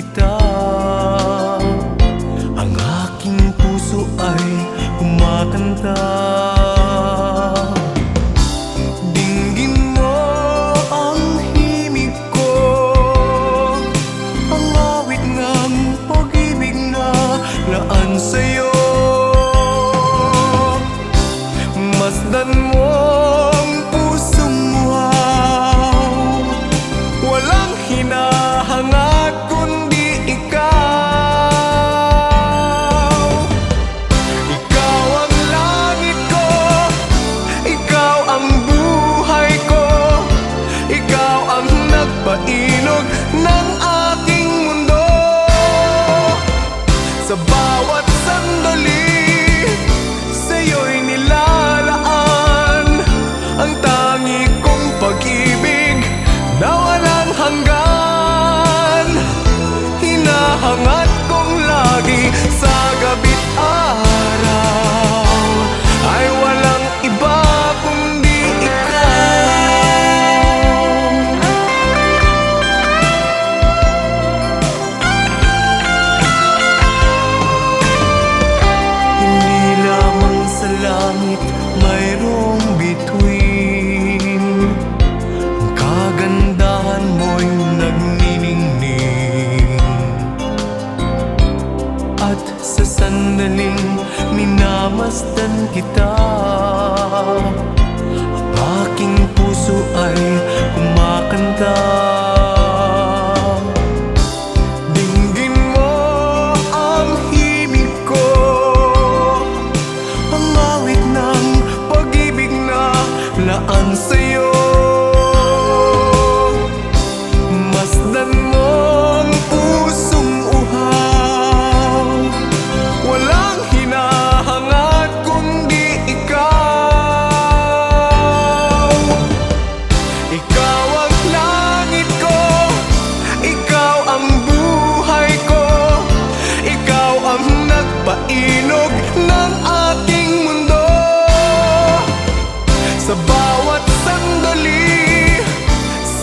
kita. Ang aking puso ay kumakanta. Dinggin mo ang himig ko, ang awit ng pag-ibig na laan sa'yo. Masdan mo ang pusong muhaw, walang hinahangad kundi ikaw. Ikaw ang langit ko, ikaw ang buhay ko, ikaw ang nagpainog ng aking mundo. Sa bawat sandali, sa'yo'y nilalaan ang tangi kong pag-ibig na walang hanggan. Hinahangad kong lagi sa gabi't araw ay walang iba kundi ikaw. Hindi lamang sa langit mayroong bituin, ang kagandahan mo'y nagniningning. At sa sandaling minamasdan kita, ang aking puso ay kumakanta. Dinggin mo ang himig ko, ang awit ng pag-ibig na laan sa'yo. Masdan mo ang pusong uhaw, walang hinahangad kundi ikaw. Ikaw ang langit ko, ikaw ang buhay ko, ikaw ang nagpainog ng aking mundo. Sa bawat sandali,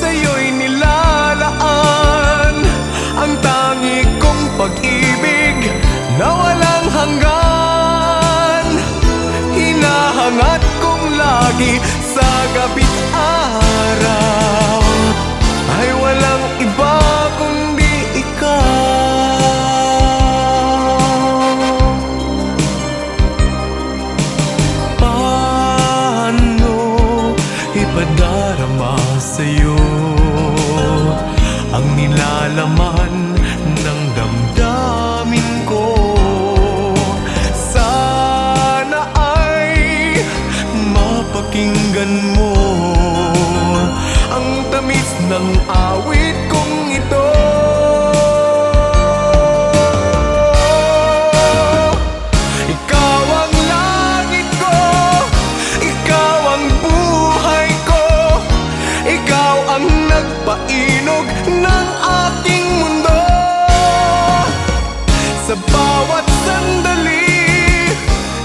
sa'yo'y nilalaan ang tangi kong pag-ibig na walang hanggan. Hinahangad kong lagi sa gabi't araw ay walang iba kundi ikaw. Paano ipadarama sa'yo ang nilalaman ng damdamin ko? Sana ay mapakinggan mo ang tamis ng awit kong ito. Ikaw ang langit ko, ikaw ang buhay ko, ikaw ang nagpainog ng aking mundo. Sa bawat sandali,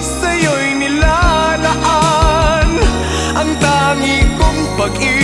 sa'yo'y nilalaan ang tangi kong pag-ibig